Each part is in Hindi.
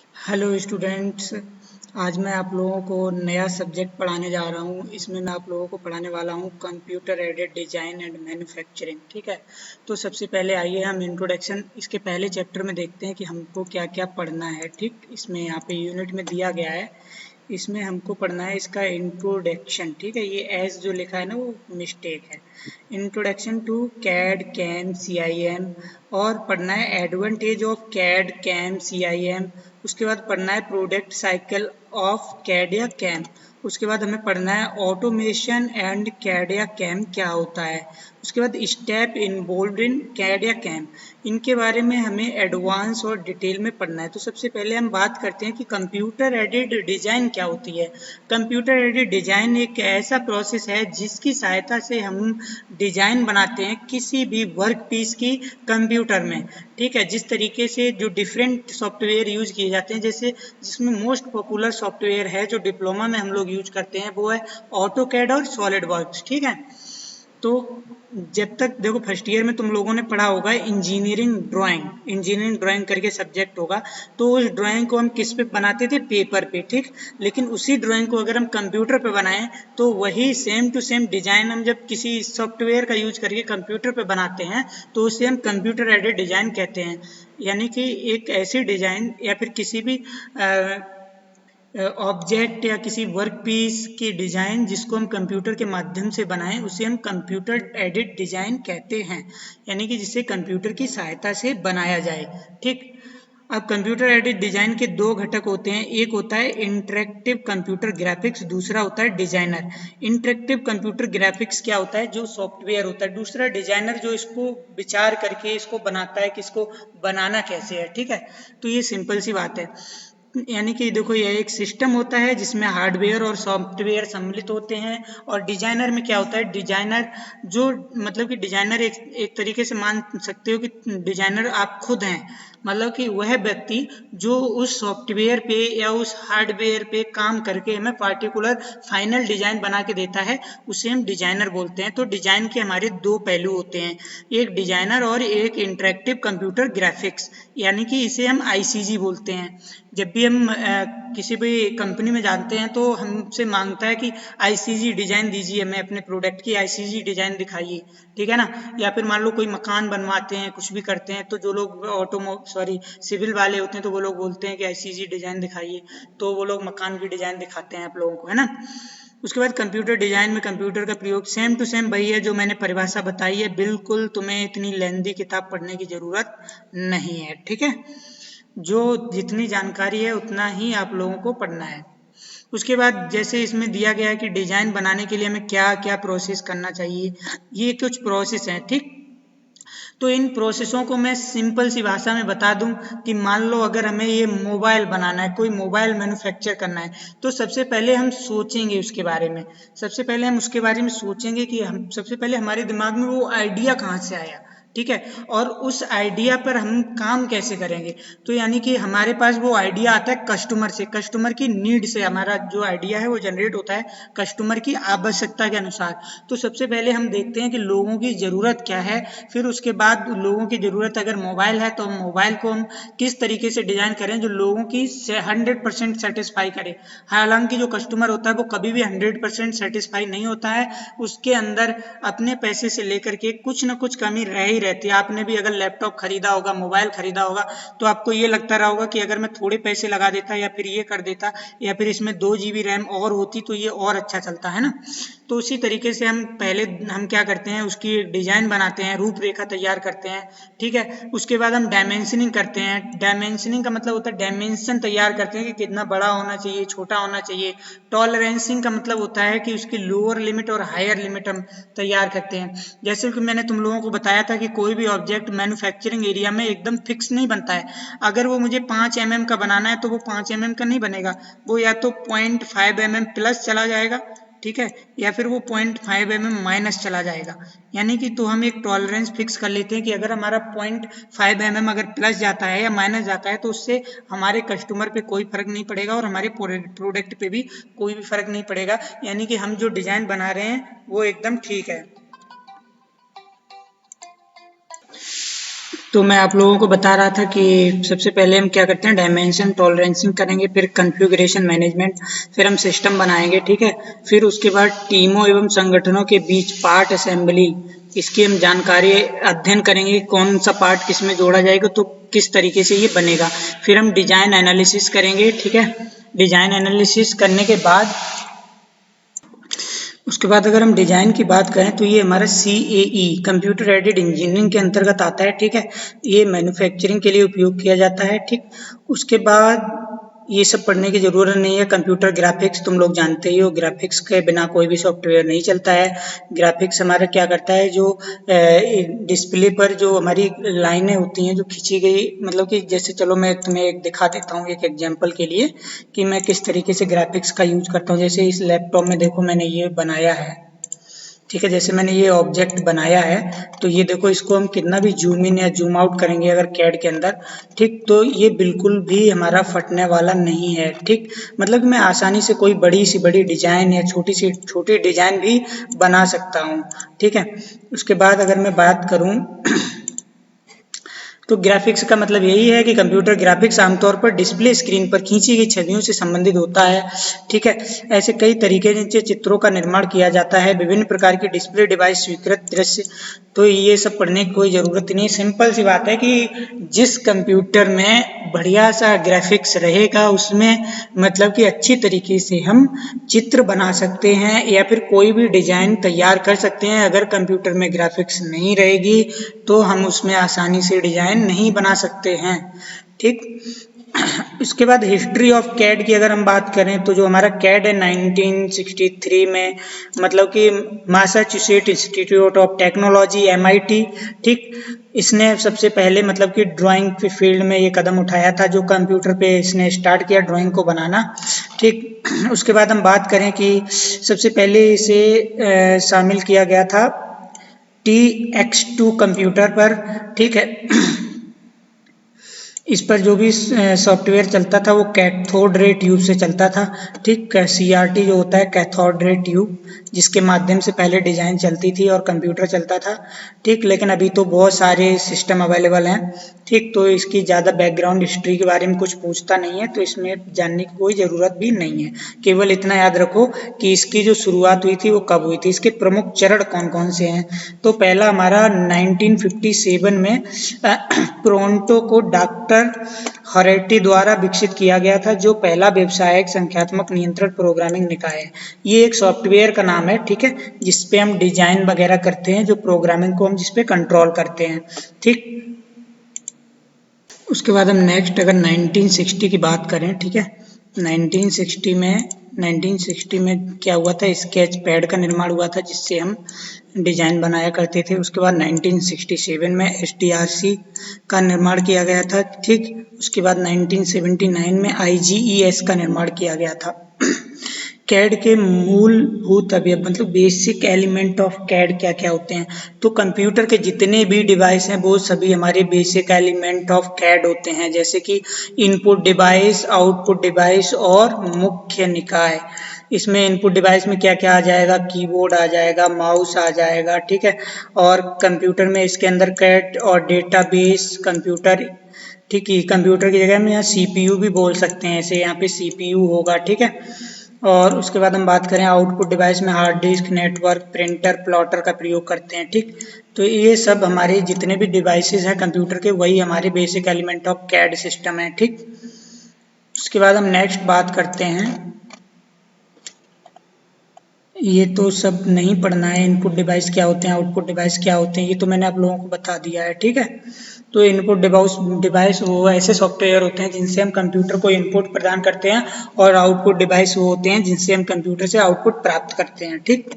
Hello students. आज मैं आप लोगों को नया सब्जेक्ट पढ़ाने जा रहा हूँ। इसमें मैं आप लोगों को पढ़ाने वाला हूँ computer aided design and manufacturing. ठीक है, तो सबसे पहले आइए हम इंट्रोडक्शन इसके पहले चैप्टर में देखते हैं कि हमको क्या क्या पढ़ना है। ठीक, इसमें यहाँ पे यूनिट में दिया गया है, इसमें हमको पढ़ना है इसका इंट्रोडक्शन। ठीक है, ये एस जो लिखा है ना वो मिस्टेक है। Introduction to CAD CAM C I M, और पढ़ना है advantage of CAD CAM C I M. उसके बाद पढ़ना है प्रोडक्ट साइकिल ऑफ कैड या कैम। उसके बाद हमें पढ़ना है ऑटोमेशन एंड कैड या कैम क्या होता है। उसके बाद स्टेप इन्वॉल्व इन कैड या कैम, इनके बारे में हमें एडवांस और डिटेल में पढ़ना है। तो सबसे पहले हम बात करते हैं कि कंप्यूटर एडेड डिजाइन क्या होती है। कंप्यूटर एडेड डिजाइन एक ऐसा प्रोसेस है जिसकी सहायता से हम डिजाइन बनाते हैं किसी भी वर्क पीस की कंप्यूटर में। ठीक है, जिस तरीके से जो डिफरेंट सॉफ्टवेयर यूज किए जाते हैं, जैसे जिसमें मोस्ट पॉपुलर सॉफ्टवेयर है जो डिप्लोमा में हम लोग यूज करते हैं वो है ऑटोकैड और सॉलिड वर्क्स। ठीक है, तो जब तक देखो फर्स्ट ईयर में तुम लोगों ने पढ़ा होगा इंजीनियरिंग ड्राइंग करके सब्जेक्ट होगा। तो उस ड्राइंग को हम किस पे बनाते थे, पेपर पे। ठीक, लेकिन उसी ड्राइंग को अगर हम कंप्यूटर पे बनाएं तो वही सेम टू सेम डिजाइन हम जब किसी सॉफ्टवेयर का यूज करके कंप्यूटर पे बनाते हैं तो उसे हम कंप्यूटर एडेड डिजाइन कहते हैं। यानी कि एक ऐसी डिजाइन या फिर किसी भी ऑब्जेक्ट या किसी वर्क पीस की डिजाइन जिसको हम कंप्यूटर के माध्यम से बनाएं उसे हम कंप्यूटर एडेड डिजाइन कहते हैं। यानी कि जिसे कंप्यूटर की सहायता से बनाया जाए। ठीक, अब कंप्यूटर एडेड डिजाइन के दो घटक होते हैं, एक होता है इंटरेक्टिव कंप्यूटर ग्राफिक्स, दूसरा होता है डिजाइनर। इंटरेक्टिव कंप्यूटर ग्राफिक्स क्या होता है, जो सॉफ्टवेयर होता है। दूसरा डिजाइनर, जो इसको विचार करके इसको बनाता है कि इसको बनाना कैसे है। ठीक है, तो ये सिंपल सी बात है। यानी कि देखो यह एक सिस्टम होता है जिसमें हार्डवेयर और सॉफ्टवेयर सम्मिलित होते हैं। और डिजाइनर में क्या होता है, डिजाइनर जो मतलब कि डिजाइनर एक तरीके से मान सकते हो कि डिजाइनर आप खुद हैं। मतलब कि वह व्यक्ति जो उस सॉफ्टवेयर पे या उस हार्डवेयर पे काम करके हमें पार्टिकुलर फाइनल डिजाइन बना के देता है, उसे हम डिजाइनर बोलते हैं। तो डिजाइन के हमारे दो पहलू होते हैं, एक डिजाइनर और एक इंटरेक्टिव कंप्यूटर ग्राफिक्स, यानी कि इसे हम आईसीजी बोलते हैं। जब भी हम किसी भी कंपनी में जाते हैं तो हमसे मांगता है कि आईसीजी डिजाइन दीजिए, हमें अपने प्रोडक्ट की आईसीजी डिजाइन दिखाइए। ठीक है ना, या फिर मान लो कोई मकान बनवाते हैं, कुछ भी करते हैं, तो जो लोग सिविल वाले होते हैं तो वो लोग बोलते हैं कि आईसीजी डिजाइन दिखाइए, तो वो लोग मकान की डिजाइन दिखाते हैं आप लोगों को, है ना। उसके बाद कंप्यूटर डिजाइन में कंप्यूटर का प्रयोग सेम टू सेम वही है जो मैंने परिभाषा बताई है। बिल्कुल तुम्हें इतनी लेंदी किताब पढ़ने की जरूरत नहीं है। ठीक है, जो जितनी जानकारी है उतना ही आप लोगों को पढ़ना है। उसके बाद जैसे इसमें दिया गया है कि डिजाइन बनाने के लिए हमें क्या क्या प्रोसेस करना चाहिए, ये कुछ प्रोसेस हैं। ठीक, तो इन प्रोसेसों को मैं सिंपल सी भाषा में बता दूं कि मान लो अगर हमें ये मोबाइल बनाना है, कोई मोबाइल मैन्युफैक्चर करना है, तो सबसे पहले हम सोचेंगे उसके बारे में। सबसे पहले हम उसके बारे में सोचेंगे कि हम सबसे पहले हमारे दिमाग में वो आइडिया कहाँ से आया। ठीक है, और उस आइडिया पर हम काम कैसे करेंगे। तो यानी कि हमारे पास वो आइडिया आता है कस्टमर से, कस्टमर की नीड से हमारा जो आइडिया है वो जनरेट होता है कस्टमर की आवश्यकता के अनुसार। तो सबसे पहले हम देखते हैं कि लोगों की ज़रूरत क्या है, फिर उसके बाद लोगों की ज़रूरत अगर मोबाइल है तो मोबाइल को हम किस तरीके से डिज़ाइन करें जो लोगों की 100% सेटिस्फाई करे। हालांकि जो कस्टमर होता है वो कभी भी 100% सेटिस्फाई नहीं होता है, उसके अंदर अपने पैसे से लेकर के कुछ ना कुछ कमी रह ही रहती है। आपने भी अगर लैपटॉप खरीदा होगा, मोबाइल खरीदा होगा, तो आपको ये लगता रहा होगा कि अगर मैं थोड़े पैसे लगा देता या फिर ये कर देता या फिर इसमें 2 GB रैम और होती तो ये और अच्छा चलता, है ना। तो उसी तरीके से हम क्या करते हैं, उसकी डिजाइन बनाते हैं, रूपरेखा तैयार करते हैं। ठीक है, उसके बाद हम डायमेंशनिंग करते हैं। डायमेंशनिंग का मतलब होता है डायमेंशन तैयार करते हैं कि कितना बड़ा होना चाहिए, छोटा होना चाहिए। टॉलरेंसिंग का मतलब होता है कि उसकी लोअर लिमिट और हायर लिमिट हम तैयार करते हैं। जैसे कि मैंने तुम लोगों को बताया था कि कोई भी ऑब्जेक्ट मैन्युफैक्चरिंग एरिया में एकदम फिक्स नहीं बनता है। अगर वो मुझे 5 mm का बनाना है तो वो 5 mm का नहीं बनेगा, वो या तो 0.5 mm प्लस चला जाएगा, ठीक है, या फिर वो 0.5 mm माइनस चला जाएगा। यानी कि तो हम एक टॉलरेंस फिक्स कर लेते हैं कि अगर हमारा 0.5 mm अगर प्लस जाता है या माइनस जाता है तो उससे हमारे कस्टमर पे कोई फर्क नहीं पड़ेगा और हमारे प्रोडक्ट पे भी कोई भी फर्क नहीं पड़ेगा। यानी कि हम जो डिजाइन बना रहे हैं वो एकदम ठीक है। तो मैं आप लोगों को बता रहा था कि सबसे पहले हम क्या करते हैं, डायमेंशन टॉलरेंसिंग करेंगे, फिर कॉन्फ़िगरेशन मैनेजमेंट, फिर हम सिस्टम बनाएंगे, ठीक है। फिर उसके बाद टीमों एवं संगठनों के बीच पार्ट असेंबली, इसकी हम जानकारी अध्ययन करेंगे, कौन सा पार्ट किस में जोड़ा जाएगा तो किस तरीके से ये बनेगा। फिर हम डिजाइन एनालिसिस करेंगे, ठीक है। डिजाइन एनालिसिस करने के बाद उसके बाद अगर हम डिजाइन की बात करें तो ये हमारा CAE कंप्यूटर एडेड इंजीनियरिंग के अंतर्गत आता है, ठीक है। ये मैन्युफैक्चरिंग के लिए उपयोग किया जाता है, ठीक। उसके बाद ये सब पढ़ने की ज़रूरत नहीं है। कंप्यूटर ग्राफिक्स तुम लोग जानते ही हो, ग्राफिक्स के बिना कोई भी सॉफ्टवेयर नहीं चलता है। ग्राफिक्स हमारा क्या करता है, जो डिस्प्ले पर जो हमारी लाइनें होती हैं जो खींची गई, मतलब कि जैसे चलो मैं तुम्हें एक दिखा देता हूँ एक एग्जांपल के लिए कि मैं किस तरीके से ग्राफिक्स का यूज करता हूँ। जैसे इस लैपटॉप में देखो मैंने ये बनाया है, ठीक है। जैसे मैंने ये ऑब्जेक्ट बनाया है तो ये देखो, इसको हम कितना भी जूम इन या जूम आउट करेंगे अगर कैड के अंदर, ठीक, तो ये बिल्कुल भी हमारा फटने वाला नहीं है, ठीक। मतलब मैं आसानी से कोई बड़ी सी बड़ी डिजाइन या छोटी सी छोटी डिजाइन भी बना सकता हूँ, ठीक है। उसके बाद अगर मैं बात करूँ तो ग्राफिक्स का मतलब यही है कि कंप्यूटर ग्राफिक्स आमतौर पर डिस्प्ले स्क्रीन पर खींची गई छवियों से संबंधित होता है, ठीक है। ऐसे कई तरीके से चित्रों का निर्माण किया जाता है, विभिन्न प्रकार की डिस्प्ले डिवाइस स्वीकृत दृश्य, तो ये सब पढ़ने की कोई ज़रूरत नहीं। सिंपल सी बात है कि जिस कंप्यूटर में बढ़िया सा ग्राफिक्स रहेगा उसमें मतलब कि अच्छी तरीके से हम चित्र बना सकते हैं या फिर कोई भी डिजाइन तैयार कर सकते हैं। अगर कंप्यूटर में ग्राफिक्स नहीं रहेगी तो हम उसमें आसानी से डिजाइन नहीं बना सकते हैं, ठीक। इसके बाद हिस्ट्री ऑफ कैड की अगर हम बात करें तो जो हमारा कैड है 1963 में, मतलब कि Massachusetts institute of technology MIT, ठीक, इसने सबसे पहले मतलब कि ड्राइंग के फील्ड में ये कदम उठाया था, जो कंप्यूटर पे इसने स्टार्ट किया ड्राइंग को बनाना, ठीक। उसके बाद हम बात करें कि सबसे पहले इसे शामिल किया गया था TX2 कंप्यूटर पर, ठीक है। इस पर जो भी सॉफ्टवेयर चलता था वो कैथोड रे ट्यूब से चलता था, ठीक। CRT जो होता है कैथोड रे ट्यूब, जिसके माध्यम से पहले डिजाइन चलती थी और कंप्यूटर चलता था, ठीक। लेकिन अभी तो बहुत सारे सिस्टम अवेलेबल हैं, ठीक, तो इसकी ज़्यादा बैकग्राउंड हिस्ट्री के बारे में कुछ पूछता नहीं है, तो इसमें जानने की कोई ज़रूरत भी नहीं है। केवल इतना याद रखो कि इसकी जो शुरुआत हुई थी वो कब हुई थी, इसके प्रमुख चरण कौन कौन से हैं। तो पहला हमारा 1957 में प्रोंटो को डॉक्टर हॉरेटी द्वारा विकसित किया गया था, जो पहला व्यावसायिक संख्यात्मक नियंत्रण प्रोग्रामिंग निकाय है। ये एक सॉफ्टवेयर का नाम है, ठीक है, जिसपे हम डिजाइन वगैरह करते हैं, जो प्रोग्रामिंग को हम जिसपे कंट्रोल करते हैं, ठीक। उसके बाद हम नेक्स्ट अगर 1960 की बात करें, ठीक है, 1960 में क्या हुआ था, स्केच पैड का निर्माण हुआ था जिससे हम डिजाइन बनाया करते थे। उसके बाद 1967 में STRC का निर्माण किया गया था, ठीक। उसके बाद 1979 में IGES का निर्माण किया गया था। कैड के मूलभूत अवयव मतलब बेसिक एलिमेंट ऑफ कैड क्या क्या होते हैं, तो कंप्यूटर के जितने भी डिवाइस हैं वो सभी हमारे बेसिक एलिमेंट ऑफ कैड होते हैं, जैसे कि इनपुट डिवाइस, आउटपुट डिवाइस और मुख्य निकाय। इसमें इनपुट डिवाइस में क्या क्या आ जाएगा, कीबोर्ड आ जाएगा, माउस आ जाएगा, ठीक है। और कंप्यूटर में इसके अंदर कैड और डेटाबेस कंप्यूटर, ठीक है, कंप्यूटर की जगह में यहाँ CPU भी बोल सकते हैं, ऐसे यहाँ पे CPU होगा, ठीक है। और उसके बाद हम बात करें आउटपुट डिवाइस में hard disk, network, printer, plotter का प्रयोग करते हैं, ठीक। तो ये सब हमारे जितने भी डिवाइसेस हैं कंप्यूटर के वही हमारे basic element of CAD system है, ठीक। उसके बाद हम नेक्स्ट बात करते हैं, ये तो सब नहीं पढ़ना है, इनपुट डिवाइस क्या होते हैं, आउटपुट डिवाइस क्या होते हैं, ये तो मैंने आप लोगों को बता दिया है, ठीक है। तो इनपुट डिवाइस वो ऐसे सॉफ्टवेयर होते हैं जिनसे हम कंप्यूटर को इनपुट प्रदान करते हैं, और आउटपुट डिवाइस वो होते हैं जिनसे हम कंप्यूटर से आउटपुट प्राप्त करते हैं, ठीक।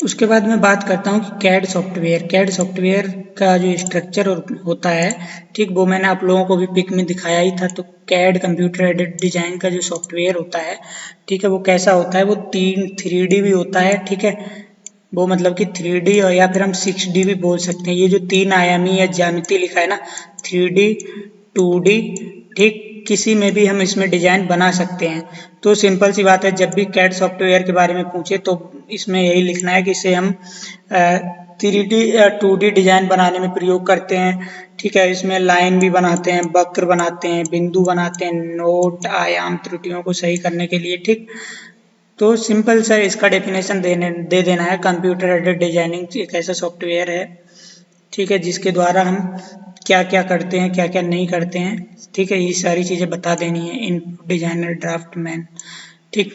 उसके बाद मैं बात करता हूँ कि कैड सॉफ्टवेयर का जो स्ट्रक्चर होता है, ठीक, वो मैंने आप लोगों को भी पिक में दिखाया ही था। तो कैड कंप्यूटर एडेड डिजाइन का जो सॉफ्टवेयर होता है, ठीक है, वो कैसा होता है, वो 3D भी होता है, ठीक है। वो मतलब कि 3D और या फिर हम 6D भी बोल सकते हैं। ये जो 3 आयामी या ज्यामिति लिखा है ना, 3D 2D, ठीक, किसी में भी हम इसमें डिजाइन बना सकते हैं। तो सिंपल सी बात है, जब भी कैड सॉफ्टवेयर के बारे में पूछे तो इसमें यही लिखना है कि इसे हम 3D या 2D डिजाइन बनाने में प्रयोग करते हैं। ठीक है, इसमें लाइन भी बनाते हैं, वक्र बनाते हैं, बिंदु बनाते हैं, नोट आयाम त्रुटियों को सही करने के लिए। ठीक, तो सिंपल सा इसका डेफिनेशन दे देना है। कंप्यूटर एडेड डिजाइनिंग एक ऐसा सॉफ्टवेयर है, ठीक है, जिसके द्वारा हम क्या क्या करते हैं, क्या क्या नहीं करते हैं। ठीक है, ये सारी चीज़ें बता देनी है इन डिजाइनर ड्राफ्टमैन। ठीक,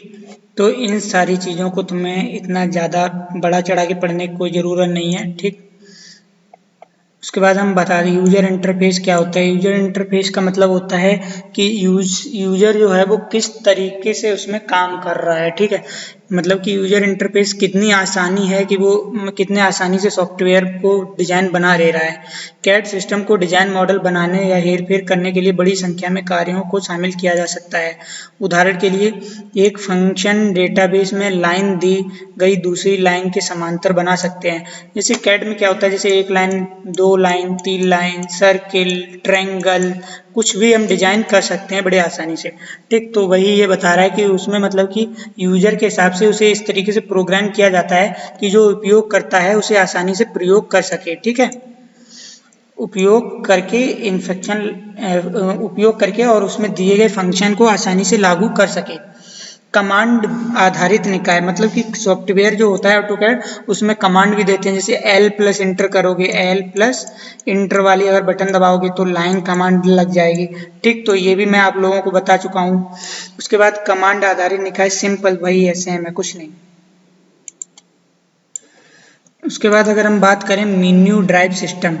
तो इन सारी चीज़ों को तुम्हें इतना ज़्यादा बड़ा चढ़ा के पढ़ने की कोई ज़रूरत नहीं है। ठीक, उसके बाद हम बता दें यूजर इंटरफेस क्या होता है। यूजर इंटरफेस का मतलब होता है कि यूजर जो है वो किस तरीके से उसमें काम कर रहा है। ठीक है, मतलब कि यूजर इंटरफेस कितनी आसानी है कि वो कितने आसानी से सॉफ्टवेयर को डिजाइन बना ले रहा है। कैड सिस्टम को डिजाइन मॉडल बनाने या हेर फेर करने के लिए बड़ी संख्या में कार्यों को शामिल किया जा सकता है। उदाहरण के लिए एक फंक्शन डेटाबेस में लाइन दी गई दूसरी लाइन के समांतर बना सकते हैं। जैसे कैड में क्या होता है, जैसे एक लाइन, दो लाइन, तीन लाइन, सर्किल, ट्रायंगल, कुछ भी हम डिजाइन कर सकते हैं बड़े आसानी से। ठीक, तो वही ये बता रहा है कि उसमें मतलब कि यूजर के हिसाब से उसे इस तरीके से प्रोग्राम किया जाता है कि जो उपयोग करता है उसे आसानी से प्रयोग कर सके। ठीक है, उपयोग करके और उसमें दिए गए फंक्शन को आसानी से लागू कर सके। कमांड आधारित निकाय, मतलब कि सॉफ्टवेयर जो होता है ऑटोकैड, उसमें कमांड भी देते हैं। जैसे एल प्लस इंटर करोगे, एल प्लस इंटर वाली अगर बटन दबाओगे तो लाइन कमांड लग जाएगी। ठीक, तो ये भी मैं आप लोगों को बता चुका हूँ। उसके बाद कमांड आधारित निकाय सिंपल वही है, सेम है, कुछ नहीं। उसके बाद अगर हम बात करें मेन्यू ड्राइव सिस्टम,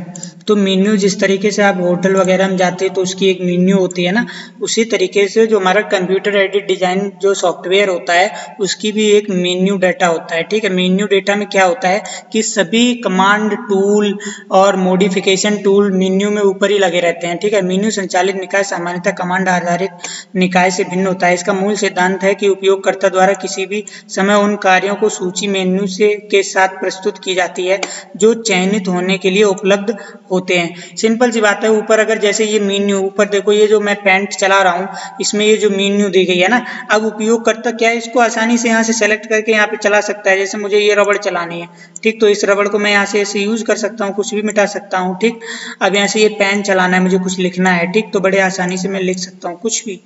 तो मेन्यू जिस तरीके से आप होटल वगैरह में जाते हैं तो उसकी एक मेन्यू होती है ना, उसी तरीके से जो हमारा कंप्यूटर एडेड डिजाइन जो सॉफ्टवेयर होता है उसकी भी एक मेन्यू डाटा होता है। ठीक है, मेन्यू डाटा में क्या होता है कि सभी कमांड टूल और मॉडिफिकेशन टूल मेन्यू में ऊपर ही लगे रहते हैं। ठीक है, मेन्यू संचालित निकाय सामान्यतः कमांड आधारित निकाय से भिन्न होता है। इसका मूल सिद्धांत है कि उपयोगकर्ता द्वारा किसी भी समय उन कार्यों को सूची मेन्यू से के साथ प्रस्तुत की जाती है जो चयनित होने के लिए उपलब्ध होते हैं। सिंपल सी बात है, ऊपर अगर जैसे ये मेन्यू, ऊपर देखो ये जो मैं पेंट चला रहा हूँ इसमें ये जो मेन्यू दी गई है ना, अब उपयोगकर्ता क्या है इसको आसानी से यहाँ से सेलेक्ट करके यहाँ पे चला सकता है। जैसे मुझे ये रबड़ चलानी है, ठीक, तो इस रबड़ को मैं यहाँ से ऐसे यूज कर सकता हूँ, कुछ भी मिटा सकता हूँ। ठीक, अब यहाँ से ये पेन चलाना है, मुझे कुछ लिखना है, ठीक, तो बड़े आसानी से मैं लिख सकता हूँ कुछ भी।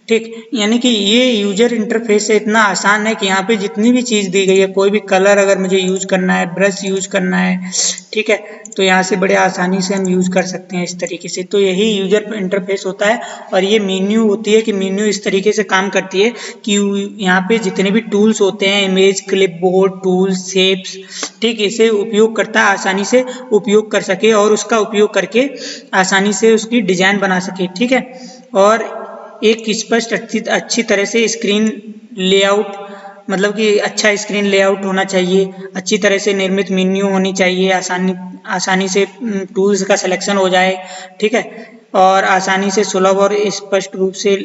ठीक, यानी कि ये यूजर इंटरफेस इतना आसान है कि यहाँ पे जितनी भी चीज दी गई है, कोई भी कलर अगर मुझे यूज करना है, ब्रश यूज करना है, ठीक है, तो यहाँ से बड़े आसानी से हम यूज कर सकते हैं इस तरीके से। तो यही यूजर इंटरफेस होता है। और ये मेन्यू होती है कि मेन्यू इस तरीके से काम करती है कि यहाँ पे जितने भी टूल्स होते हैं, इमेज, क्लिपबोर्ड, टूल्स, शेप्स, ठीक, इसे उपयोग करता आसानी से उपयोग कर सके और उसका उपयोग करके आसानी से उसकी डिजाइन बना सके। ठीक है, और एक स्पष्ट अच्छी तरह से स्क्रीन लेआउट, मतलब कि अच्छा स्क्रीन लेआउट होना चाहिए, अच्छी तरह से निर्मित मेन्यू होनी चाहिए, आसानी से टूल्स का सिलेक्शन हो जाए। ठीक है, और आसानी से सुलभ और स्पष्ट रूप से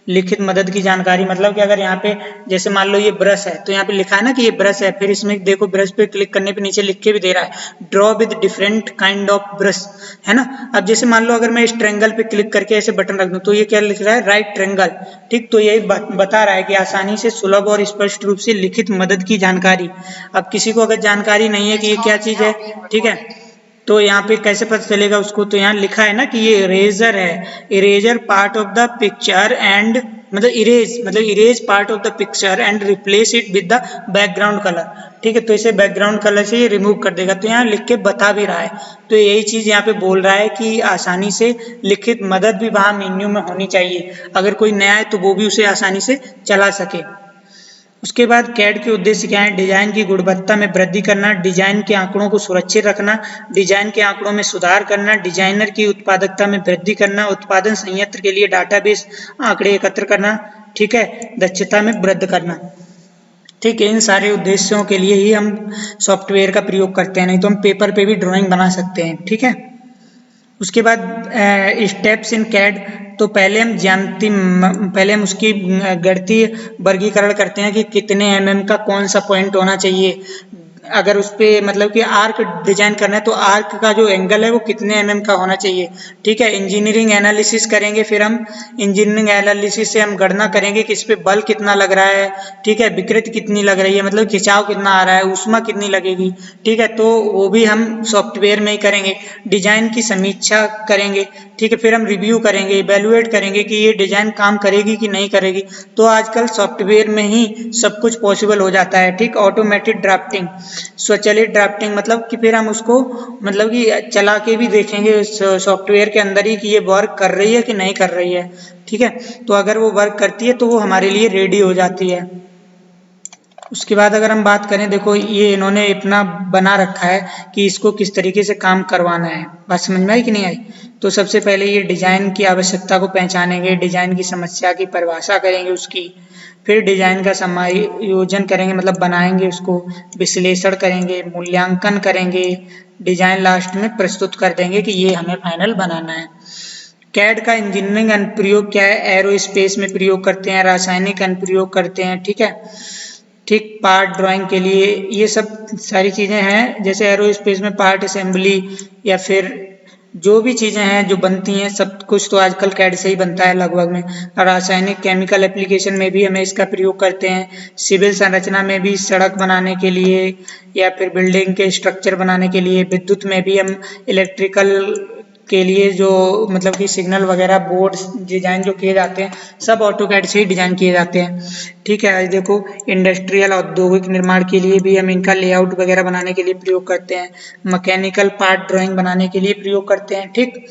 लिखित मदद की जानकारी, मतलब कि अगर यहाँ पे जैसे मान लो ये ब्रश है तो यहाँ पे लिखा है ना कि ये ब्रश है, फिर इसमें देखो ब्रश पे क्लिक करने पे नीचे लिख के भी दे रहा है draw with different kind of brush, है ना। अब जैसे मान लो अगर मैं इस ट्रायंगल पे क्लिक करके ऐसे बटन रख दूं तो ये क्या लिख रहा है, राइट ट्रायंगल। ठीक, तो यही बता रहा है कि आसानी से सुलभ और स्पष्ट रूप से लिखित मदद की जानकारी। अब किसी को अगर जानकारी नहीं है कि ये क्या चीज है, ठीक है, तो यहाँ पे कैसे पता चलेगा उसको, तो यहाँ लिखा है ना कि ये इरेजर है, eraser part of the picture and, मतलब erase part of the picture and replace it with the background colour. ठीक है, तो इसे बैकग्राउंड कलर से ये रिमूव कर देगा। तो यहाँ लिख के बता भी रहा है, तो यही चीज यहाँ पे बोल रहा है कि आसानी से लिखित मदद भी वहां मेन्यू में होनी चाहिए, अगर कोई नया है तो वो भी उसे आसानी से चला सके। उसके बाद कैड के उद्देश्य क्या है, डिजाइन की गुणवत्ता में वृद्धि करना, डिजाइन के आंकड़ों को सुरक्षित रखना, डिजाइन के आंकड़ों में सुधार करना, डिजाइनर की उत्पादकता में वृद्धि करना, उत्पादन संयंत्र के लिए डाटाबेस आंकड़े एकत्र करना, ठीक है, दक्षता में वृद्धि करना। ठीक है, इन सारे उद्देश्यों के लिए ही हम सॉफ्टवेयर का प्रयोग करते हैं, नहीं तो हम पेपर पे भी ड्राइंग बना सकते हैं। ठीक है, उसके बाद स्टेप्स इन कैड, तो पहले हम उसकी गणितीय वर्गीकरण करते हैं कि कितने mm का कौन सा पॉइंट होना चाहिए, अगर उस पे मतलब कि आर्क डिजाइन करना है तो आर्क का जो एंगल है वो कितने mm का होना चाहिए। ठीक है, इंजीनियरिंग एनालिसिस करेंगे, फिर हम इंजीनियरिंग एनालिसिस से हम गणना करेंगे कि इस पे बल कितना लग रहा है। ठीक है, विकृति कितनी लग रही है, मतलब खिंचाव कितना आ रहा है, ऊष्मा कितनी लगेगी। ठीक है, तो वो भी हम सॉफ्टवेयर में ही करेंगे। डिजाइन की समीक्षा करेंगे। ठीक है, फिर हम रिव्यू करेंगे, इवेलुएट करेंगे कि ये डिजाइन काम करेगी कि नहीं करेगी। तो आजकल सॉफ्टवेयर में ही सब कुछ पॉसिबल हो जाता है। ठीक, ऑटोमेटेड ड्राफ्टिंग, स्वचालित ड्राफ्टिंग, मतलब कि फिर हम उसको मतलब कि चला के भी देखेंगे सॉफ्टवेयर के अंदर ही कि ये वर्क कर रही है कि नहीं कर रही है। ठीक है, तो अगर वो वर्क करती है तो वो हमारे लिए रेडी हो जाती है। उसके बाद अगर हम बात करें, देखो ये इन्होंने इतना बना रखा है कि इसको किस तरीके से काम करवाना है। बात समझ में आई कि नहीं आई? तो सबसे पहले ये डिजाइन की आवश्यकता को पहचानेंगे, डिजाइन की समस्या की परिभाषा करेंगे उसकी, फिर डिजाइन का समायोजन करेंगे, मतलब बनाएंगे उसको, विश्लेषण करेंगे, मूल्यांकन करेंगे, डिजाइन लास्ट में प्रस्तुत कर देंगे कि ये हमें फाइनल बनाना है। कैड का इंजीनियरिंग अनुप्रयोग क्या है? एरोस्पेस में प्रयोग करते हैं, रासायनिक अनुप्रयोग करते हैं। ठीक है, ठीक, पार्ट ड्राइंग के लिए ये सब सारी चीज़ें हैं। जैसे एरोस्पेस में पार्ट असेंबली या फिर जो भी चीज़ें हैं जो बनती हैं, सब कुछ तो आजकल कैड से ही बनता है लगभग में। रासायनिक केमिकल एप्लीकेशन में भी हमें इसका प्रयोग करते हैं। सिविल संरचना में भी, सड़क बनाने के लिए या फिर बिल्डिंग के स्ट्रक्चर बनाने के लिए, विद्युत में भी हम इलेक्ट्रिकल के लिए जो मतलब कि सिग्नल वगैरह बोर्ड डिजाइन जो किए जाते हैं सब ऑटोकैड से ही डिजाइन किए जाते हैं। ठीक है, आज देखो इंडस्ट्रियल औद्योगिक निर्माण के लिए भी हम इनका लेआउट वगैरह बनाने के लिए प्रयोग करते हैं। मैकेनिकल पार्ट ड्राइंग बनाने के लिए प्रयोग करते हैं। ठीक,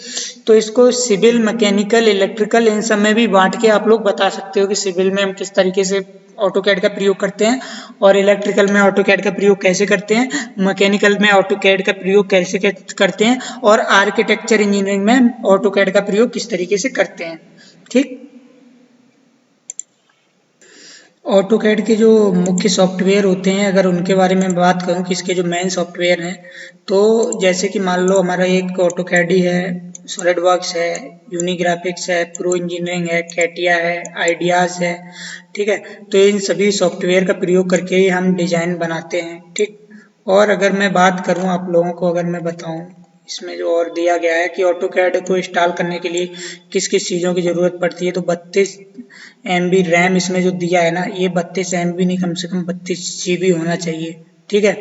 तो इसको सिविल, मैकेनिकल, इलेक्ट्रिकल इन सब में भी बांट के आप लोग बता सकते हो कि सिविल में हम किस तरीके से ऑटोकैड का प्रयोग करते हैं और इलेक्ट्रिकल में ऑटोकैड का प्रयोग कैसे करते हैं, मैकेनिकल में ऑटोकैड का प्रयोग कैसे करते हैं और आर्किटेक्चर इंजीनियरिंग में ऑटोकैड का प्रयोग किस तरीके से करते हैं। ठीक, ऑटोकैड के जो मुख्य सॉफ्टवेयर होते हैं अगर उनके बारे में बात करूं कि इसके जो मेन सॉफ्टवेयर हैं, तो जैसे कि मान लो हमारा एक ऑटोकैड ही है, सॉलिडवर्क्स है, यूनिग्राफिक्स है, प्रो इंजीनियरिंग है, कैटिया है, आइडियाज है। ठीक है, तो इन सभी सॉफ्टवेयर का प्रयोग करके ही हम डिजाइन बनाते हैं। ठीक, और अगर मैं बात करूं आप लोगों को, अगर मैं बताऊं इसमें जो और दिया गया है कि ऑटोकैड को इंस्टॉल करने के लिए किस किस चीज़ों की ज़रूरत पड़ती है, तो 32 MB रैम इसमें जो दिया है ना, ये 32 MB नहीं, कम से कम 32 GB होना चाहिए। ठीक है,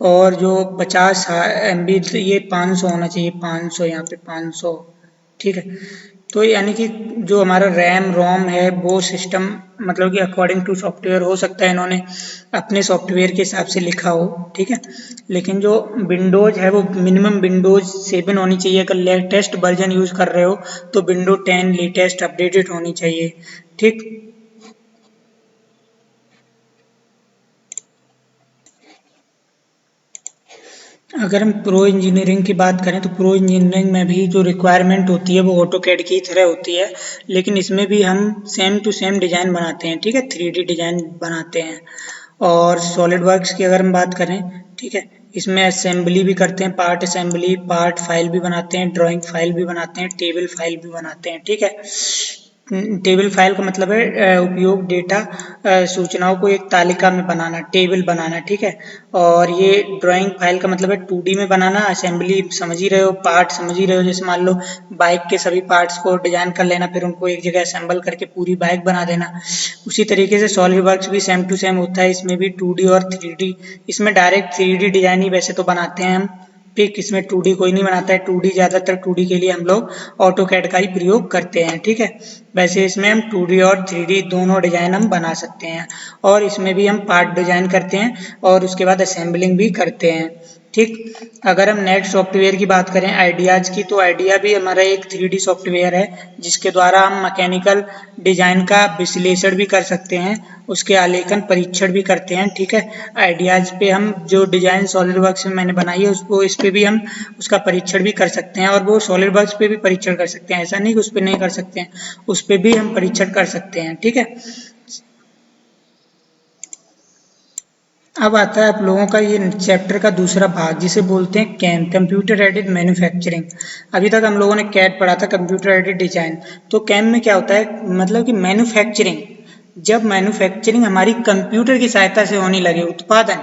और जो 50 MB ये 500 होना चाहिए, 500 यहाँ पे 500। ठीक है, तो यानी कि जो हमारा रैम रोम है वो सिस्टम मतलब कि अकॉर्डिंग टू सॉफ्टवेयर हो सकता है इन्होंने अपने सॉफ्टवेयर के हिसाब से लिखा हो। ठीक है, लेकिन जो विंडोज है वो मिनिमम विंडोज 7 होनी चाहिए। अगर लेटेस्ट वर्जन यूज कर रहे हो तो विंडो 10 लेटेस्ट अपडेटेड होनी चाहिए। ठीक, अगर हम प्रो इंजीनियरिंग की बात करें तो प्रो इंजीनियरिंग में भी जो रिक्वायरमेंट होती है वो ऑटोकैड की तरह होती है, लेकिन इसमें भी हम सेम टू सेम डिज़ाइन बनाते हैं। ठीक है, 3D डिज़ाइन बनाते हैं। और सॉलिड वर्क्स की अगर हम बात करें, ठीक है, इसमें असेंबली भी करते हैं, पार्ट असेंबली, पार्ट फाइल भी बनाते हैं, ड्राइंग फाइल भी बनाते हैं, टेबल फाइल भी बनाते हैं। ठीक है, टेबल फाइल का मतलब है उपयोग डेटा सूचनाओं को एक तालिका में बनाना, टेबल बनाना। ठीक है, और ये ड्राइंग फाइल का मतलब है 2D में बनाना। असेंबली समझ ही रहे हो, पार्ट समझ ही रहे हो, जैसे मान लो बाइक के सभी पार्ट्स को डिजाइन कर लेना, फिर उनको एक जगह असेंबल करके पूरी बाइक बना देना। उसी तरीके से सॉलिड वर्क्स भी सेम टू सेम होता है, इसमें भी 2D और 3D। इसमें डायरेक्ट 3D डिजाइन ही वैसे तो बनाते हैं हम, पिक इसमें 2D कोई नहीं बनाता है। 2D ज़्यादातर 2D के लिए हम लोग ऑटोकैड का ही प्रयोग करते हैं। ठीक है, वैसे इसमें हम 2D और 3D दोनों डिजाइन हम बना सकते हैं, और इसमें भी हम पार्ट डिजाइन करते हैं और उसके बाद असेंबलिंग भी करते हैं। ठीक, अगर हम नेक्स्ट सॉफ्टवेयर की बात करें आइडियाज की, तो आइडिया भी हमारा एक 3D सॉफ्टवेयर है जिसके द्वारा हम मैकेनिकल डिजाइन का विश्लेषण भी कर सकते हैं, उसके आलेखन परीक्षण भी करते हैं। ठीक है, आइडियाज पे हम जो डिजाइन सॉलिड वर्क्स में मैंने बनाई है उसको इस पे भी हम उसका परीक्षण भी कर सकते हैं, और वो सॉलिड वर्क्स पे भी परीक्षण कर सकते हैं, ऐसा नहीं कि उस पर नहीं कर सकते हैं, उस पर भी हम परीक्षण कर सकते हैं। ठीक है, अब आता है आप लोगों का ये चैप्टर का दूसरा भाग जिसे बोलते हैं कैम, कंप्यूटर एडेड मैन्युफैक्चरिंग। अभी तक हम लोगों ने कैड पढ़ा था, कंप्यूटर एडेड डिजाइन। तो कैम में क्या होता है, मतलब कि मैन्युफैक्चरिंग, जब मैन्युफैक्चरिंग हमारी कंप्यूटर की सहायता से होने लगे, उत्पादन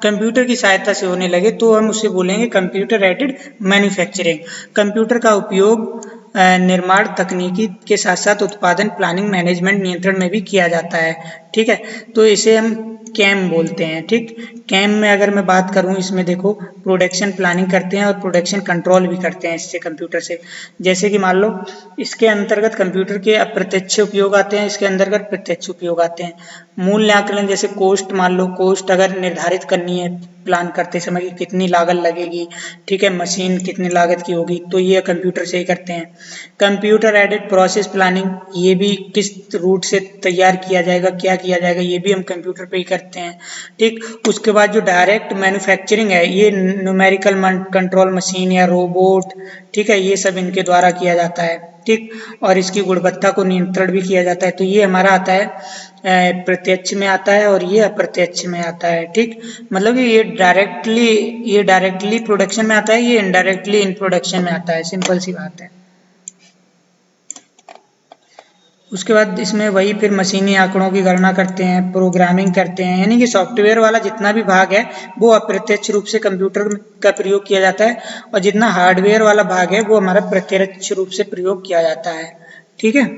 कंप्यूटर की सहायता से होने लगे, तो हम उसे बोलेंगे कंप्यूटर एडेड मैन्युफैक्चरिंग। कंप्यूटर का उपयोग निर्माण तकनीकी के साथ साथ उत्पादन, प्लानिंग, मैनेजमेंट, नियंत्रण में भी किया जाता है। ठीक है, तो इसे हम कैम बोलते हैं। ठीक, कैम में अगर मैं बात करूं, इसमें देखो प्रोडक्शन प्लानिंग करते हैं और प्रोडक्शन कंट्रोल भी करते हैं इससे, कंप्यूटर से। जैसे कि मान लो इसके अंतर्गत कंप्यूटर के अप्रत्यक्ष उपयोग आते हैं, इसके अंतर्गत प्रत्यक्ष उपयोग आते हैं। मूल्य आकलन, जैसे कोस्ट, मान लो कोस्ट अगर निर्धारित करनी है प्लान करते समय कि कितनी लागत लगेगी, ठीक है, मशीन कितनी लागत की होगी, तो ये कंप्यूटर से ही करते हैं। कंप्यूटर एडेड प्रोसेस प्लानिंग, ये भी किस रूट से तैयार किया जाएगा, क्या किया जाएगा, ये भी हम कंप्यूटर पे ही करते हैं। ठीक, उसके बाद जो डायरेक्ट मैन्युफैक्चरिंग है, ये न्यूमेरिकल कंट्रोल मशीन या रोबोट, ठीक है, ये सब इनके द्वारा किया जाता है। ठीक, और इसकी गुणवत्ता को नियंत्रण भी किया जाता है। तो ये हमारा आता है प्रत्यक्ष में आता है और ये अप्रत्यक्ष में आता है। ठीक, मतलब ये डायरेक्टली प्रोडक्शन में आता है, ये इनडायरेक्टली इन प्रोडक्शन में आता है, सिंपल सी बात है। उसके बाद इसमें वही फिर मशीनी आंकड़ों की गणना करते हैं, प्रोग्रामिंग करते हैं, यानी कि सॉफ्टवेयर वाला जितना भी भाग है वो अप्रत्यक्ष रूप से कंप्यूटर का प्रयोग किया जाता है, और जितना हार्डवेयर वाला भाग है वो हमारा प्रत्यक्ष रूप से प्रयोग किया जाता है। ठीक है,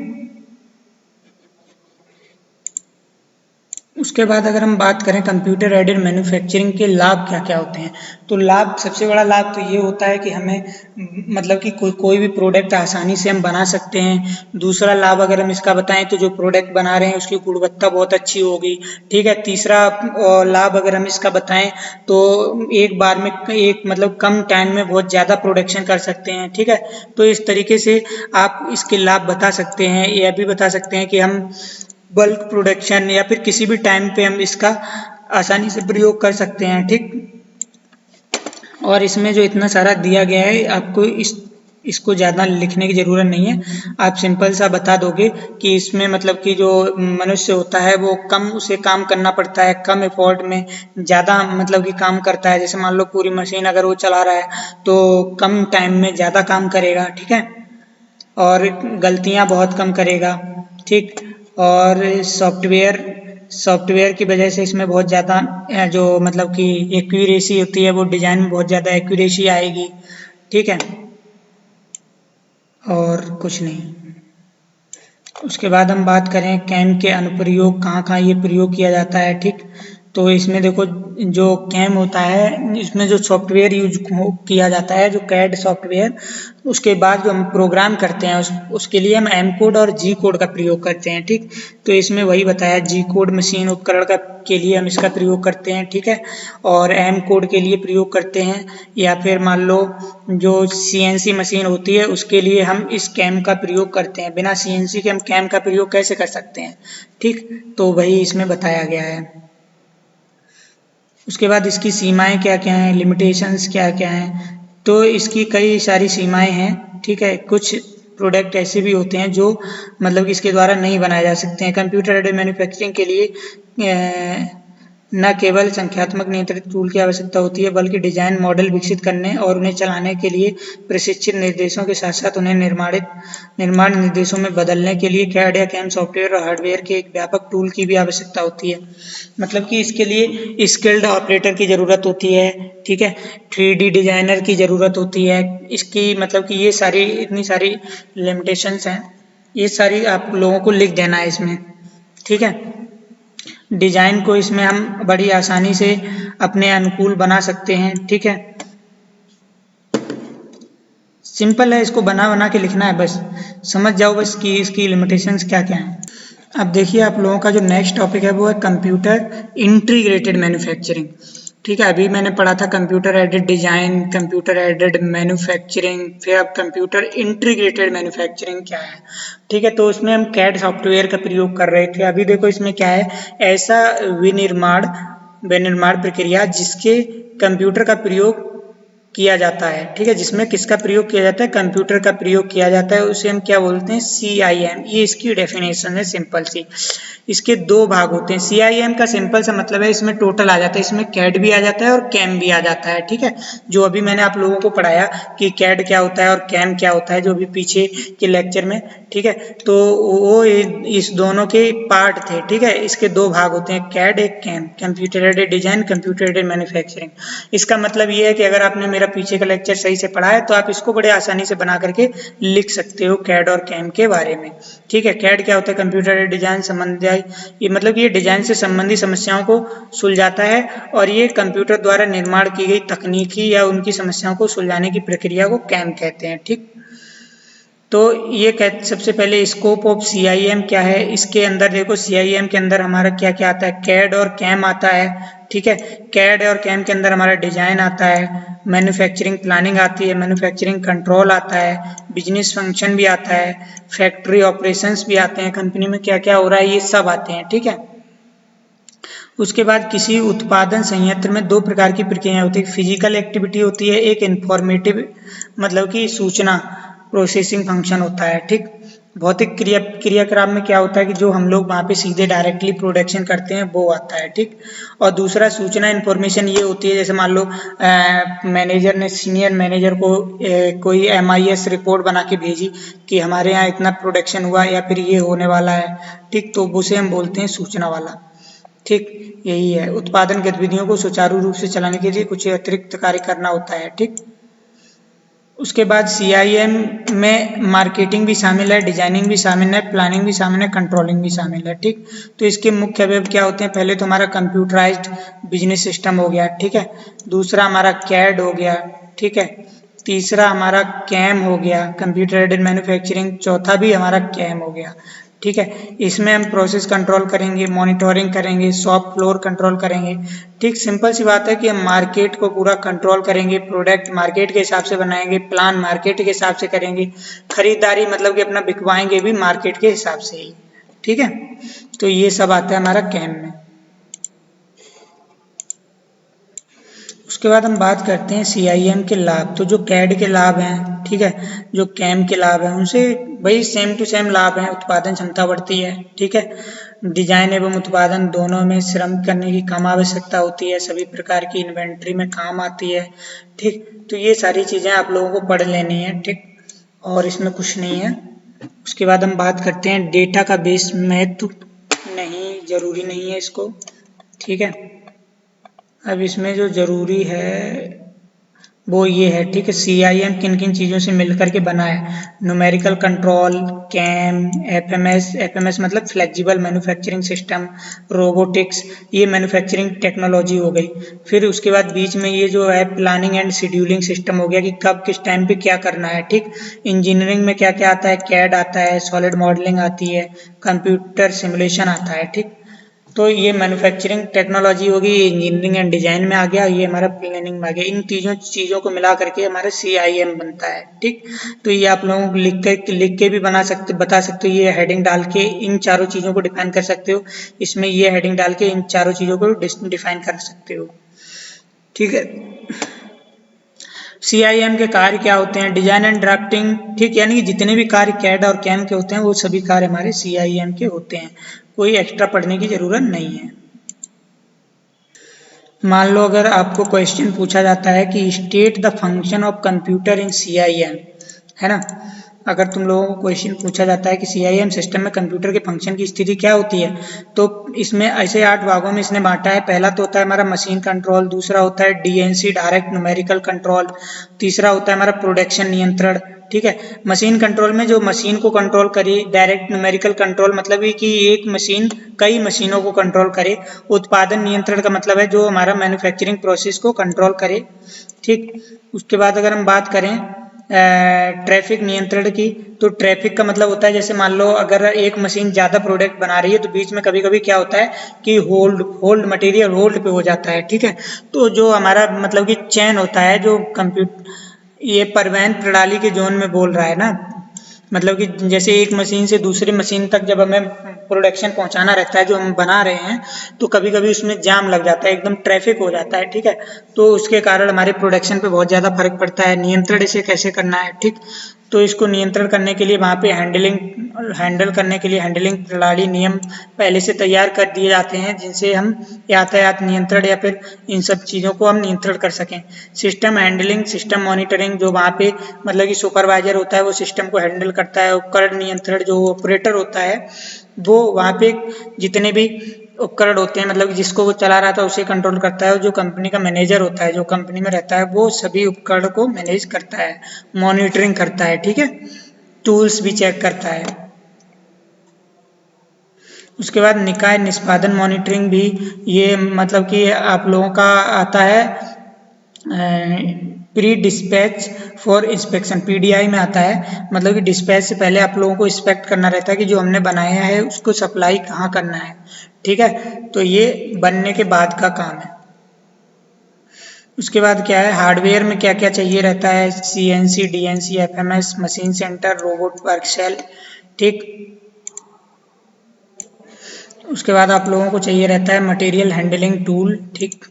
उसके बाद अगर हम बात करें कंप्यूटर एडेड मैन्युफैक्चरिंग के लाभ क्या क्या होते हैं, तो लाभ, सबसे बड़ा लाभ तो ये होता है कि हमें मतलब कि कोई भी प्रोडक्ट आसानी से हम बना सकते हैं। दूसरा लाभ अगर हम इसका बताएं तो जो प्रोडक्ट बना रहे हैं उसकी गुणवत्ता बहुत अच्छी होगी। ठीक है, तीसरा लाभ अगर हम इसका बताएं तो एक बार में एक मतलब कम टाइम में बहुत ज़्यादा प्रोडक्शन कर सकते हैं। ठीक है, तो इस तरीके से आप इसके लाभ बता सकते हैं। यह भी बता सकते हैं कि हम बल्क प्रोडक्शन या फिर किसी भी टाइम पे हम इसका आसानी से प्रयोग कर सकते हैं। ठीक, और इसमें जो इतना सारा दिया गया है, आपको इसको ज़्यादा लिखने की ज़रूरत नहीं है, आप सिंपल सा बता दोगे कि इसमें मतलब कि जो मनुष्य होता है वो कम उसे काम करना पड़ता है, कम एफर्ट में ज़्यादा मतलब कि काम करता है। जैसे मान लो पूरी मशीन अगर वो चला रहा है तो कम टाइम में ज़्यादा काम करेगा। ठीक है, और गलतियाँ बहुत कम करेगा। ठीक, और सॉफ्टवेयर की वजह से इसमें बहुत ज़्यादा जो मतलब कि एक्यूरेसी होती है, वो डिज़ाइन में बहुत ज़्यादा एक्यूरेसी आएगी। ठीक है, और कुछ नहीं। उसके बाद हम बात करें कैम के अनुप्रयोग, कहाँ कहाँ ये प्रयोग किया जाता है। ठीक, तो इसमें देखो जो कैम होता है इसमें जो सॉफ्टवेयर यूज किया जाता है, जो कैड सॉफ्टवेयर, उसके बाद जो हम प्रोग्राम करते हैं उसके लिए हम एम कोड और जी कोड का प्रयोग करते हैं। ठीक, तो इसमें वही बताया, जी कोड मशीन उपकरण का के लिए हम इसका प्रयोग करते हैं। ठीक है, और एम कोड के लिए प्रयोग करते हैं, या फिर मान लो जो सीएनसी मशीन होती है उसके लिए हम इस कैम का प्रयोग करते हैं। बिना सीएनसी के हम कैम का प्रयोग कैसे कर सकते हैं। ठीक, तो वही इसमें बताया गया है। उसके बाद इसकी सीमाएं क्या क्या हैं, लिमिटेशंस क्या क्या हैं, तो इसकी कई सारी सीमाएं हैं। ठीक है, कुछ प्रोडक्ट ऐसे भी होते हैं जो मतलब कि इसके द्वारा नहीं बनाए जा सकते हैं। कंप्यूटर एडेड मैन्युफैक्चरिंग के लिए न केवल संख्यात्मक नियंत्रित टूल की आवश्यकता होती है, बल्कि डिजाइन मॉडल विकसित करने और उन्हें चलाने के लिए प्रशिक्षित निर्देशों के साथ साथ उन्हें निर्माण निर्देशों में बदलने के लिए कैड या कैम सॉफ्टवेयर और हार्डवेयर के एक व्यापक टूल की भी आवश्यकता होती है। मतलब कि इसके लिए स्किल्ड ऑपरेटर की ज़रूरत होती है। ठीक है, 3D डिजाइनर की ज़रूरत होती है। इसकी मतलब कि ये सारी इतनी सारी लिमिटेशंस हैं, ये सारी आप लोगों को लिख देना है इसमें। ठीक है, डिजाइन को इसमें हम बड़ी आसानी से अपने अनुकूल बना सकते हैं। ठीक है, सिंपल है, इसको बना बना के लिखना है, बस समझ जाओ बस कि इसकी लिमिटेशंस क्या क्या हैं। अब देखिए आप लोगों का जो नेक्स्ट टॉपिक है वो है कंप्यूटर इंटीग्रेटेड मैन्युफैक्चरिंग। ठीक है, अभी मैंने पढ़ा था computer aided design, computer aided manufacturing, फिर अब कंप्यूटर इंटीग्रेटेड मैन्युफैक्चरिंग क्या है। ठीक है, तो उसमें हम कैड सॉफ्टवेयर का प्रयोग कर रहे थे। अभी देखो इसमें क्या है, ऐसा विनिर्माण प्रक्रिया जिसके कंप्यूटर का प्रयोग किया जाता है, ठीक है, जिसमें किसका प्रयोग किया जाता है, कंप्यूटर का प्रयोग किया जाता है, उसे हम क्या बोलते हैं, CIM। ये इसकी डेफिनेशन है सिंपल सी। इसके दो भाग होते हैं। CIM का सिंपल सा मतलब है इसमें टोटल आ जाता है, इसमें कैड भी आ जाता है और कैम भी आ जाता है, ठीक है। जो अभी मैंने आप लोगों को पढ़ाया कि कैड क्या होता है और कैम क्या होता है, जो अभी पीछे के लेक्चर में, ठीक है, तो वो इस दोनों के पार्ट थे, ठीक है। इसके दो भाग होते हैं, कैड एक CAM, computer aided design, computer aided manufacturing. इसका मतलब ये है कि अगर आपने मेरा पीछे का लेक्चर सही से पढ़ा है तो आप इसको बड़े आसानी से बना करके लिख सकते हो कैड और कैम के बारे में, ठीक है। कैड क्या होता है, कंप्यूटर एडेड डिजाइन संबंधी, ये मतलब कि ये डिजाइन से संबंधित समस्याओं को सुलझाता है और ये कंप्यूटर द्वारा निर्माण की गई तकनीकी या उनकी समस्याओं को सुलझाने की प्रक्रिया को कैम कहते हैं, ठीक। तो ये सबसे पहले स्कोप ऑफ CIM क्या है, इसके अंदर देखो CIM के अंदर हमारा क्या क्या आता है, कैड और कैम आता है, ठीक है। कैड और कैम के अंदर हमारा डिजाइन आता है, मैन्युफैक्चरिंग प्लानिंग आती है, मैन्युफैक्चरिंग कंट्रोल आता है, बिजनेस फंक्शन भी आता है, फैक्ट्री ऑपरेशंस भी आते हैं, कंपनी में क्या क्या हो रहा है ये सब आते हैं, ठीक है। उसके बाद किसी उत्पादन संयंत्र में दो प्रकार की प्रक्रियाएं होती है, फिजिकल एक्टिविटी होती है, एक इंफॉर्मेटिव मतलब कि सूचना प्रोसेसिंग फंक्शन होता है, ठीक। भौतिक क्रियाक्रम में क्या होता है कि जो हम लोग वहाँ पे सीधे डायरेक्टली प्रोडक्शन करते हैं वो आता है, ठीक। और दूसरा सूचना इन्फॉर्मेशन ये होती है, जैसे मान लो मैनेजर ने सीनियर मैनेजर को कोई MIS रिपोर्ट बना के भेजी कि हमारे यहाँ इतना प्रोडक्शन हुआ या फिर ये होने वाला है, ठीक, तो उसे हम बोलते हैं सूचना वाला, ठीक। यही है, उत्पादन गतिविधियों को सुचारू रूप से चलाने के लिए कुछ अतिरिक्त कार्य करना होता है, ठीक। उसके बाद CIM में मार्केटिंग भी शामिल है, डिजाइनिंग भी शामिल है, प्लानिंग भी शामिल है, कंट्रोलिंग भी शामिल है, ठीक। तो इसके मुख्य अवयव क्या होते हैं, पहले तो हमारा कंप्यूटराइज्ड बिजनेस सिस्टम हो गया, ठीक है। दूसरा हमारा कैड हो गया, ठीक है। तीसरा हमारा कैम हो गया, कंप्यूटर एडेड मैन्युफैक्चरिंग। चौथा भी हमारा कैम हो गया, ठीक है। इसमें हम प्रोसेस कंट्रोल करेंगे, मॉनिटरिंग करेंगे, शॉप फ्लोर कंट्रोल करेंगे, ठीक। सिंपल सी बात है कि हम मार्केट को पूरा कंट्रोल करेंगे, प्रोडक्ट मार्केट के हिसाब से बनाएंगे, प्लान मार्केट के हिसाब से करेंगे, खरीदारी मतलब कि अपना बिकवाएंगे भी मार्केट के हिसाब से ही, ठीक है। तो ये सब आता है हमारा कैम में। उसके बाद हम बात करते हैं CIM के लाभ। तो जो कैड के लाभ हैं, ठीक है, जो कैम के लाभ हैं, उनसे भाई सेम टू सेम लाभ हैं। उत्पादन क्षमता बढ़ती है, ठीक है। डिजाइन एवं उत्पादन दोनों में श्रम करने की कम आवश्यकता होती है, सभी प्रकार की इन्वेंट्री में काम आती है, ठीक। तो ये सारी चीजें आप लोगों को पढ़ लेनी है, ठीक, और इसमें कुछ नहीं है। उसके बाद हम बात करते हैं डेटा का बेस महत्व, नहीं जरूरी नहीं है इसको, ठीक है। अब इसमें जो जरूरी है वो ये है, ठीक है, CIM किन किन चीज़ों से मिलकर के बना है, न्यूमेरिकल कंट्रोल, कैम, FMS मतलब फ्लेक्सिबल मैन्युफैक्चरिंग सिस्टम, रोबोटिक्स, ये मैन्युफैक्चरिंग टेक्नोलॉजी हो गई। फिर उसके बाद बीच में ये जो है प्लानिंग एंड शेड्यूलिंग सिस्टम हो गया कि कब किस टाइम पे क्या करना है, ठीक। इंजीनियरिंग में क्या क्या आता है, कैड आता है, सॉलिड मॉडलिंग आती है, कंप्यूटर सिमुलेशन आता है, ठीक। तो ये मैन्युफैक्चरिंग टेक्नोलॉजी होगी, इंजीनियरिंग एंड डिजाइन में आ गया, ये हमारा प्लानिंग में आ गया। इन तीनों चीज़ों को मिला करके हमारा CIM बनता है, ठीक। तो ये आप लोगों को लिख के भी बता सकते हो, ये हेडिंग डाल के इन चारों चीज़ों को डिफाइन कर सकते हो, इसमें ये हेडिंग डाल के इन चारों चीज़ों को डिफाइन कर सकते हो, ठीक है। CIM के कार्य क्या होते हैं, डिजाइन एंड ड्राफ्टिंग, ठीक, यानी कि जितने भी कार्य कैड और कैम के होते हैं वो सभी कार्य हमारे CIM के होते हैं, कोई एक्स्ट्रा पढ़ने की जरूरत नहीं है। मान लो अगर आपको क्वेश्चन पूछा जाता है कि state the function of computer in CIM, है ना। अगर तुम लोगों को क्वेश्चन पूछा जाता है कि CIM सिस्टम में कंप्यूटर के फंक्शन की स्थिति क्या होती है, तो इसमें ऐसे 8 भागों में इसने बांटा है। पहला तो होता है हमारा मशीन कंट्रोल, दूसरा होता है DNC डायरेक्ट न्यूमेरिकल कंट्रोल, तीसरा होता है हमारा प्रोडक्शन नियंत्रण, ठीक है। मशीन कंट्रोल में जो मशीन को कंट्रोल करे, डायरेक्ट न्यूमेरिकल कंट्रोल मतलब है कि एक मशीन कई मशीनों को कंट्रोल करे, उत्पादन नियंत्रण का मतलब है जो हमारा मैन्युफैक्चरिंग प्रोसेस को कंट्रोल करे, ठीक। उसके बाद अगर हम बात करें ट्रैफिक नियंत्रण की, तो ट्रैफिक का मतलब होता है जैसे मान लो अगर एक मशीन ज़्यादा प्रोडक्ट बना रही है तो बीच में कभी कभी क्या होता है कि होल्ड मटेरियल होल्ड पे हो जाता है, ठीक है। तो जो हमारा मतलब कि चैन होता है, जो कंप्यूटर ये परिवहन प्रणाली के जोन में बोल रहा है ना, मतलब कि जैसे एक मशीन से दूसरी मशीन तक जब हमें प्रोडक्शन पहुंचाना रहता है जो हम बना रहे हैं, तो कभी कभी उसमें जाम लग जाता है, एकदम ट्रैफिक हो जाता है, ठीक है। तो उसके कारण हमारे प्रोडक्शन पे बहुत ज़्यादा फर्क पड़ता है। नियंत्रण इसे कैसे करना है, ठीक। तो इसको नियंत्रण करने के लिए वहाँ पे हैंडल करने के लिए हैंडलिंग प्रणाली नियम पहले से तैयार कर दिए जाते हैं, जिनसे हम यातायात नियंत्रण या फिर इन सब चीज़ों को हम नियंत्रण कर सकें। सिस्टम हैंडलिंग, सिस्टम मॉनिटरिंग, जो वहाँ पे मतलब कि सुपरवाइजर होता है वो सिस्टम को हैंडल करता है। उपकरण नियंत्रण, जो ऑपरेटर होता है वो वहाँ पे जितने भी उपकरण होते हैं, मतलब जिसको वो चला रहा था उसे कंट्रोल करता है। और जो कंपनी का मैनेजर होता है, जो कंपनी में रहता है, वो सभी उपकरण को मैनेज करता है, मॉनिटरिंग करता है, ठीक है। टूल्स भी चेक करता है। उसके बाद निकाय निष्पादन मॉनिटरिंग भी, ये मतलब कि आप लोगों का आता है pre dispatch for inspection, PDI में आता है। मतलब कि डिस्पैच से पहले आप लोगों को इंस्पेक्ट करना रहता है कि जो हमने बनाया है उसको सप्लाई कहाँ करना है, ठीक है। तो ये बनने के बाद का काम है। उसके बाद क्या है, हार्डवेयर में क्या क्या चाहिए रहता है, CNC, DNC, FMS, machine centre, robot workcell, ठीक। उसके बाद आप लोगों को चाहिए रहता है मटेरियल हैंडलिंग टूल, ठीक,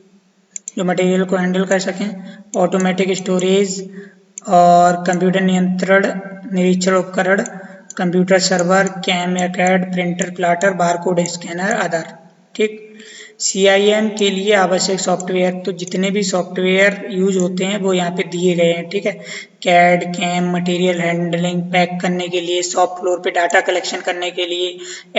जो मटेरियल को हैंडल कर सकें। ऑटोमेटिक स्टोरेज और कंप्यूटर नियंत्रण निरीक्षण उपकरण, कंप्यूटर सर्वर, कैम या CAD, printer, plotter, barcode scanner, other, ठीक। CIM के लिए आवश्यक सॉफ्टवेयर, तो जितने भी सॉफ्टवेयर यूज होते हैं वो यहाँ पे दिए गए हैं, ठीक है। CAD, CAM, material handling, pack करने के लिए, शॉप फ्लोर पे डाटा कलेक्शन करने के लिए,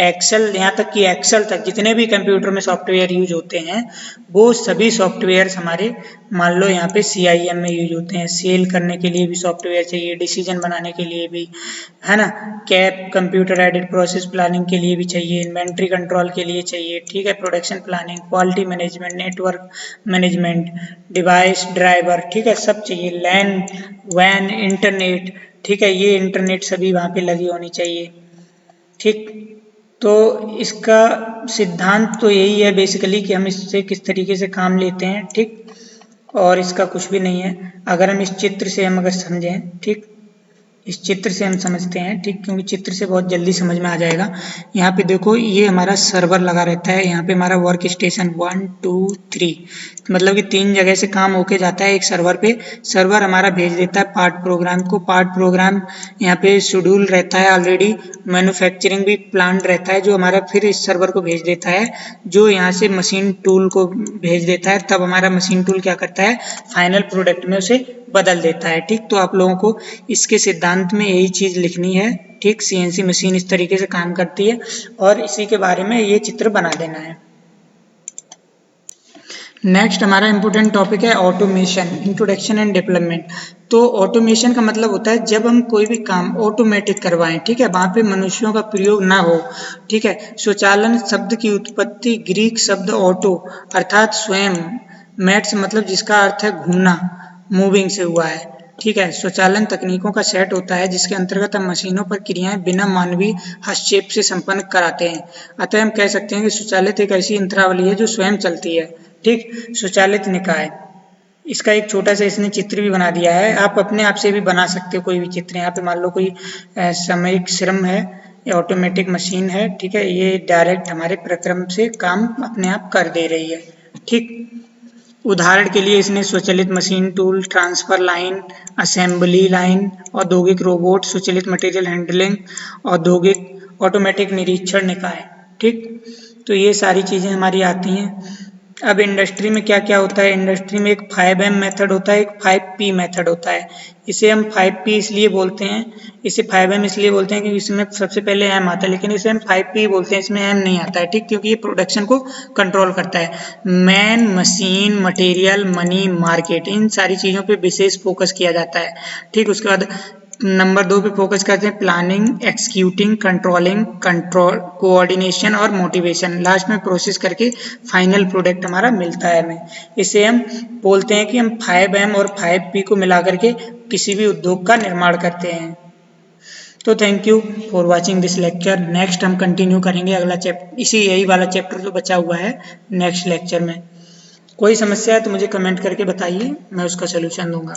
एक्सेल, यहाँ तक कि एक्सेल तक जितने भी कंप्यूटर में सॉफ्टवेयर यूज होते हैं वो सभी सॉफ्टवेयर हमारे मान लो यहाँ पे CIM में यूज होते हैं। सेल करने के लिए भी सॉफ्टवेयर चाहिए, डिसीजन बनाने के लिए भी, है ना। Cap, computer aided process planning के लिए भी चाहिए, इन्वेंट्री कंट्रोल के लिए चाहिए, ठीक है। Production planning, quality management, network management, device driver, ठीक है, सब चाहिए। लैन, वैन, इंटरनेट, ठीक है, ये इंटरनेट सभी वहाँ पे लगी होनी चाहिए, ठीक। तो इसका सिद्धांत तो यही है बेसिकली कि हम इससे किस तरीके से काम लेते हैं, ठीक। और इसका कुछ भी नहीं है। अगर हम इस चित्र से हम अगर समझें, ठीक, इस चित्र से हम समझते हैं, ठीक, क्योंकि चित्र से बहुत जल्दी समझ में आ जाएगा। यहाँ पे देखो ये हमारा सर्वर लगा रहता है, यहाँ पे हमारा वर्क स्टेशन 1 2 3, मतलब कि 3 जगह से काम होके जाता है एक सर्वर पे। सर्वर हमारा भेज देता है पार्ट प्रोग्राम को, पार्ट प्रोग्राम यहाँ पे शेड्यूल रहता है ऑलरेडी, मैन्युफैक्चरिंग भी प्लान रहता है जो हमारा फिर इस सर्वर को भेज देता है, जो यहाँ से मशीन टूल को भेज देता है। तब हमारा मशीन टूल क्या करता है, फाइनल प्रोडक्ट में उसे बदल देता है, ठीक। तो आप लोगों को इसके सिद्धांत में यही चीज़ लिखनी है, ठीक। CNC मशीन इस तरीके से काम करती है और इसी के बारे में ये चित्र बना देना है। नेक्स्ट हमारा इम्पोर्टेंट टॉपिक है ऑटोमेशन, इंट्रोडक्शन एंड डेवलपमेंट। तो ऑटोमेशन का मतलब होता है जब हम कोई भी काम ऑटोमेटिक करवाएं, ठीक है, वहाँ पे मनुष्यों का प्रयोग ना हो, ठीक है। स्वचालन शब्द की उत्पत्ति ग्रीक शब्द ऑटो अर्थात स्वयं, मैट्स मतलब जिसका अर्थ है घूमना, मूविंग से हुआ है, ठीक है। स्वचालन तकनीकों का सेट होता है जिसके अंतर्गत हम मशीनों पर क्रियाएं बिना मानवीय हस्तक्षेप से संपन्न कराते हैं। अतः हम कह सकते हैं कि स्वचालित एक ऐसी यंत्रावली है जो स्वयं चलती है, ठीक। स्वचालित निकाय, इसका एक छोटा सा इसने चित्र भी बना दिया है, आप अपने आप से भी बना सकते हो कोई भी चित्र। यहाँ पे मान लो कोई सामयिक श्रम है या ऑटोमेटिक मशीन है, ठीक है, ये डायरेक्ट हमारे प्रक्रम से काम अपने आप कर दे रही है, ठीक। उदाहरण के लिए इसने स्वचालित machine tool, transfer line, assembly line, औद्योगिक रोबोट, स्वचालित मटेरियल हैंडलिंग, औद्योगिक ऑटोमेटिक निरीक्षण निकाय, ठीक। तो ये सारी चीज़ें हमारी आती हैं। अब इंडस्ट्री में क्या क्या होता है, इंडस्ट्री में एक 5M मेथड होता है, एक 5P मेथड होता है। इसे हम 5P इसलिए बोलते हैं, इसे 5M इसलिए बोलते हैं क्योंकि इसमें सबसे पहले एम आता है, लेकिन इसे हम 5P बोलते हैं, इसमें एम नहीं आता है, ठीक, क्योंकि ये प्रोडक्शन को कंट्रोल करता है। Man, machine, material, money, market, इन सारी चीज़ों पे विशेष फोकस किया जाता है, ठीक। उसके बाद नंबर 2 पे फोकस करते हैं planning, executing, controlling, control, coordination और मोटिवेशन। लास्ट में प्रोसेस करके फाइनल प्रोडक्ट हमारा मिलता है हमें। इसे हम बोलते हैं कि हम 5M और 5P को मिला करके किसी भी उद्योग का निर्माण करते हैं। तो thank you for watching this lecture. Next हम कंटिन्यू करेंगे अगला चैप्टर, इसी यही वाला चैप्टर जो बचा हुआ है नेक्स्ट लेक्चर में। कोई समस्या है तो मुझे कमेंट करके बताइए, मैं उसका सलूशन दूंगा।